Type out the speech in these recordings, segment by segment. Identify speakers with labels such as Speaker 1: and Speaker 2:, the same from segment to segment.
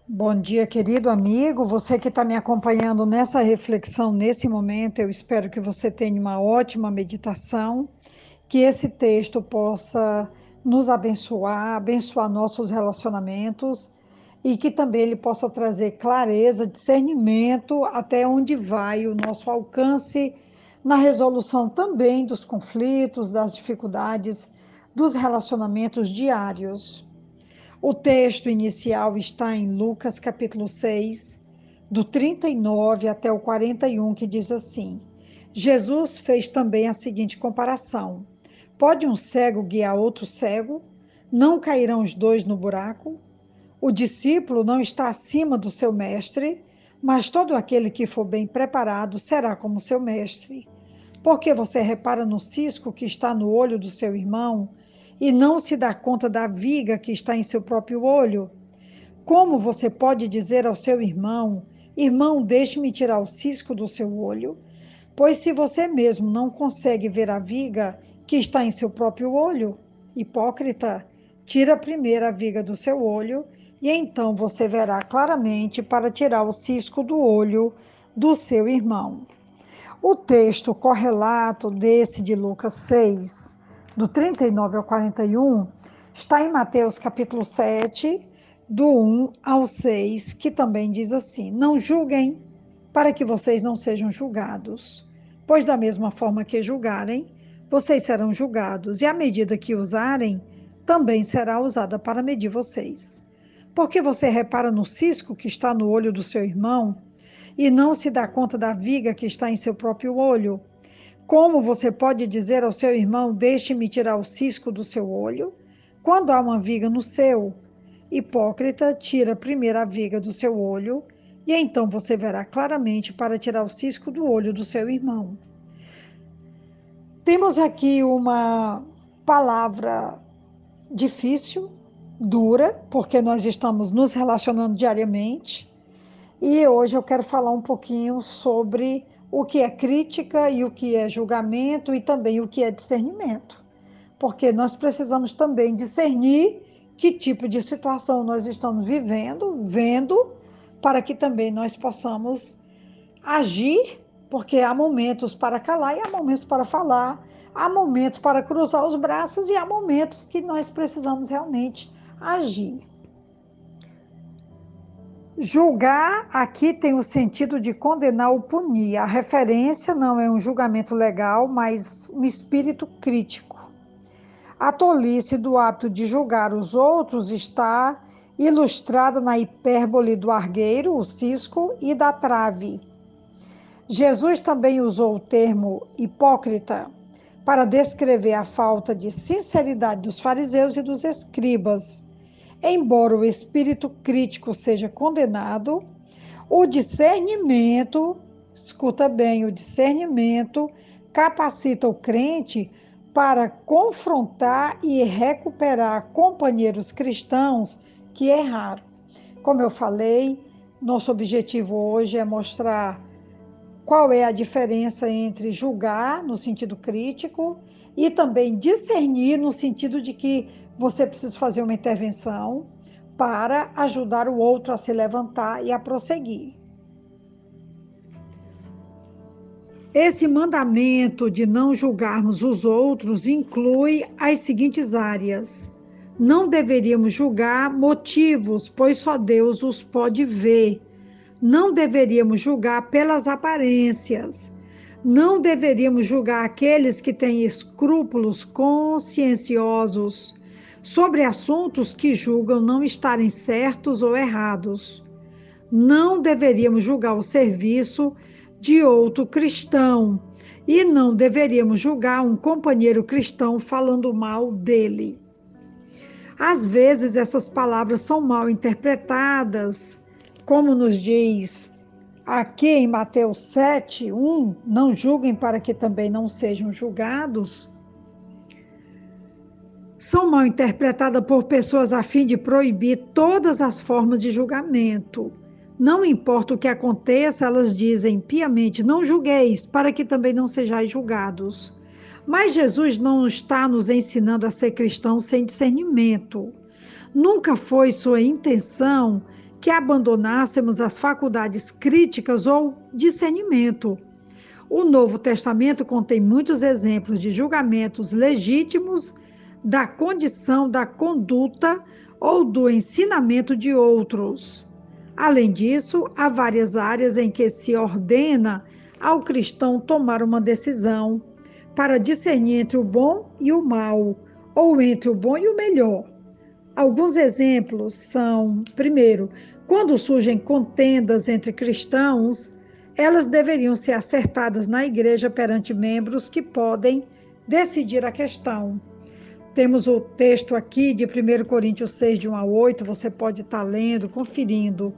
Speaker 1: Bom dia, querido amigo. Você que está me acompanhando nessa reflexão, nesse momento, eu espero que você tenha uma ótima meditação, que esse texto possa nos abençoar, abençoar nossos relacionamentos e que também ele possa trazer clareza, discernimento até onde vai o nosso alcance na resolução também dos conflitos, das dificuldades, dos relacionamentos diários. O texto inicial está em Lucas capítulo 6, do 39 até o 41, que diz assim: Jesus fez também a seguinte comparação: pode um cego guiar outro cego? Não cairão os dois no buraco? O discípulo não está acima do seu mestre, mas todo aquele que for bem preparado será como seu mestre. Porque você repara no cisco que está no olho do seu irmão e não se dá conta da viga que está em seu próprio olho? Como você pode dizer ao seu irmão: Irmão, deixe-me tirar o cisco do seu olho? Pois se você mesmo não consegue ver a viga que está em seu próprio olho, hipócrita, tira primeiro a viga do seu olho, e então você verá claramente para tirar o cisco do olho do seu irmão. O texto correlato desse de Lucas 6, do 39 ao 41, está em Mateus capítulo 7, do 1 ao 6, que também diz assim: Não julguem, para que vocês não sejam julgados, pois da mesma forma que julgarem, vocês serão julgados, e a medida que usarem também será usada para medir vocês. Porque você repara no cisco que está no olho do seu irmão e não se dá conta da viga que está em seu próprio olho? Como você pode dizer ao seu irmão: Deixe-me tirar o cisco do seu olho, quando há uma viga no seu? Hipócrita, tira primeiro a viga do seu olho, e então você verá claramente para tirar o cisco do olho do seu irmão. Temos aqui uma palavra difícil, dura, porque nós estamos nos relacionando diariamente. E hoje eu quero falar um pouquinho sobre o que é crítica e o que é julgamento e também o que é discernimento. Porque nós precisamos também discernir que tipo de situação nós estamos vendo, para que também nós possamos agir, porque há momentos para calar e há momentos para falar, há momentos para cruzar os braços e há momentos que nós precisamos realmente agir. Julgar aqui tem o sentido de condenar ou punir. A referência não é um julgamento legal, mas um espírito crítico. A tolice do hábito de julgar os outros está ilustrada na hipérbole do argueiro, o cisco, e da trave. Jesus também usou o termo hipócrita para descrever a falta de sinceridade dos fariseus e dos escribas. Embora o espírito crítico seja condenado, o discernimento, escuta bem, o discernimento capacita o crente para confrontar e recuperar companheiros cristãos que erraram. Como eu falei, nosso objetivo hoje é mostrar qual é a diferença entre julgar no sentido crítico e também discernir no sentido de que você precisa fazer uma intervenção para ajudar o outro a se levantar e a prosseguir. Esse mandamento de não julgarmos os outros inclui as seguintes áreas: não deveríamos julgar motivos, pois só Deus os pode ver. Não deveríamos julgar pelas aparências. Não deveríamos julgar aqueles que têm escrúpulos conscienciosos sobre assuntos que julgam não estarem certos ou errados. Não deveríamos julgar o serviço de outro cristão e não deveríamos julgar um companheiro cristão falando mal dele. Às vezes essas palavras são mal interpretadas, como nos diz aqui em Mateus 7, 1, não julguem para que também não sejam julgados. São mal interpretadas por pessoas a fim de proibir todas as formas de julgamento. Não importa o que aconteça, elas dizem piamente: não julgueis, para que também não sejais julgados. Mas Jesus não está nos ensinando a ser cristãos sem discernimento. Nunca foi sua intenção que abandonássemos as faculdades críticas ou discernimento. O Novo Testamento contém muitos exemplos de julgamentos legítimos da condição, da conduta ou do ensinamento de outros. Além disso, há várias áreas em que se ordena ao cristão tomar uma decisão para discernir entre o bom e o mal, ou entre o bom e o melhor. Alguns exemplos são, primeiro, quando surgem contendas entre cristãos, elas deveriam ser acertadas na igreja perante membros que podem decidir a questão. Temos o texto aqui de 1 Coríntios 6, de 1 a 8, você pode estar lendo, conferindo.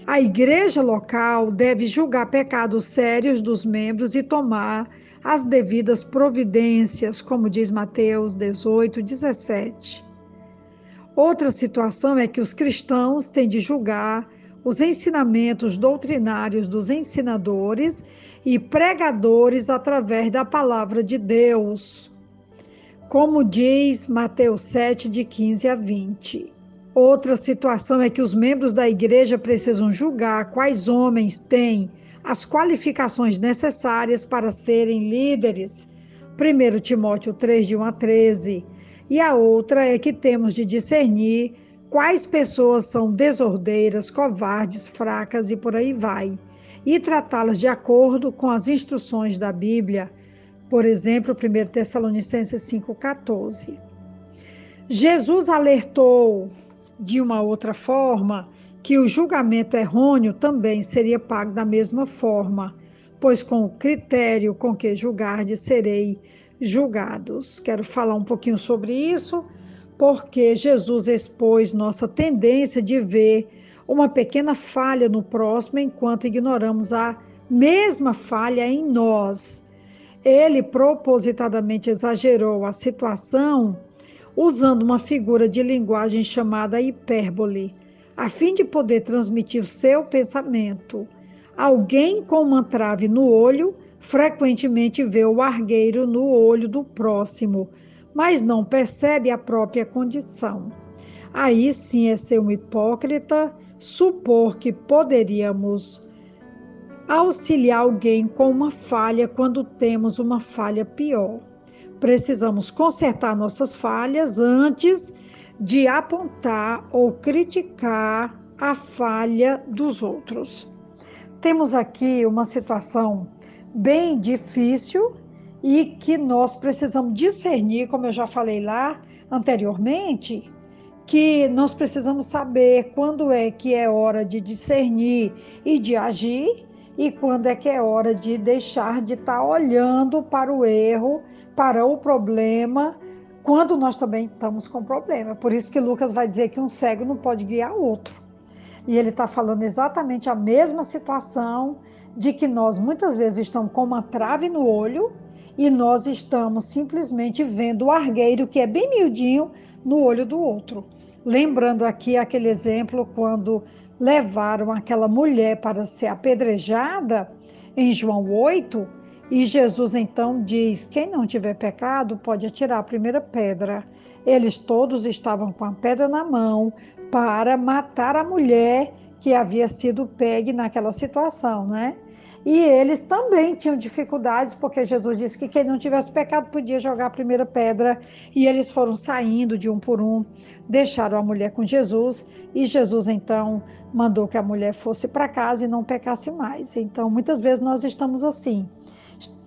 Speaker 1: A igreja local deve julgar pecados sérios dos membros e tomar as devidas providências, como diz Mateus 18, 17. Outra situação é que os cristãos têm de julgar os ensinamentos doutrinários dos ensinadores e pregadores através da palavra de Deus, como diz Mateus 7, de 15 a 20. Outra situação é que os membros da igreja precisam julgar quais homens têm as qualificações necessárias para serem líderes. 1 Timóteo 3, de 1 a 13. E a outra é que temos de discernir quais pessoas são desordeiras, covardes, fracas e por aí vai, e tratá-las de acordo com as instruções da Bíblia. Por exemplo, 1 Tessalonicenses 5,14. Jesus alertou de uma outra forma que o julgamento errôneo também seria pago da mesma forma, pois com o critério com que julgardes serei julgados. Quero falar um pouquinho sobre isso, porque Jesus expôs nossa tendência de ver uma pequena falha no próximo enquanto ignoramos a mesma falha em nós. Ele propositadamente exagerou a situação usando uma figura de linguagem chamada hipérbole, a fim de poder transmitir o seu pensamento. Alguém com uma trave no olho frequentemente vê o argueiro no olho do próximo, mas não percebe a própria condição. Aí sim é ser um hipócrita supor que poderíamos auxiliar alguém com uma falha quando temos uma falha pior. Precisamos consertar nossas falhas antes de apontar ou criticar a falha dos outros. Temos aqui uma situação bem difícil e que nós precisamos discernir, como eu já falei lá anteriormente, que nós precisamos saber quando é que é hora de discernir e de agir e quando é que é hora de deixar de estar olhando para o erro, para o problema, quando nós também estamos com problema. Por isso que Lucas vai dizer que um cego não pode guiar outro. E ele está falando exatamente a mesma situação de que nós muitas vezes estamos com uma trave no olho e nós estamos simplesmente vendo o argueiro que é bem miudinho no olho do outro. Lembrando aqui aquele exemplo quando levaram aquela mulher para ser apedrejada em João 8, e Jesus então diz: quem não tiver pecado pode atirar a primeira pedra. Eles todos estavam com a pedra na mão para matar a mulher que havia sido pegue naquela situação, né? E eles também tinham dificuldades, porque Jesus disse que quem não tivesse pecado podia jogar a primeira pedra, e eles foram saindo de um por um, deixaram a mulher com Jesus, e Jesus então mandou que a mulher fosse para casa e não pecasse mais. Então, muitas vezes nós estamos assim,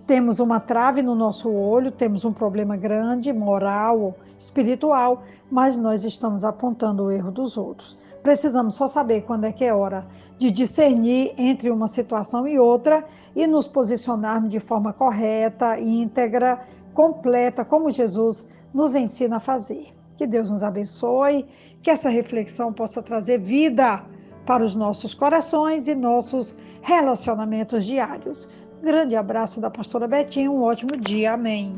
Speaker 1: temos uma trave no nosso olho, temos um problema grande, moral, espiritual, mas nós estamos apontando o erro dos outros. Precisamos só saber quando é que é hora de discernir entre uma situação e outra e nos posicionarmos de forma correta, íntegra, completa, como Jesus nos ensina a fazer. Que Deus nos abençoe, que essa reflexão possa trazer vida para os nossos corações e nossos relacionamentos diários. Grande abraço da pastora Betinha, um ótimo dia, amém.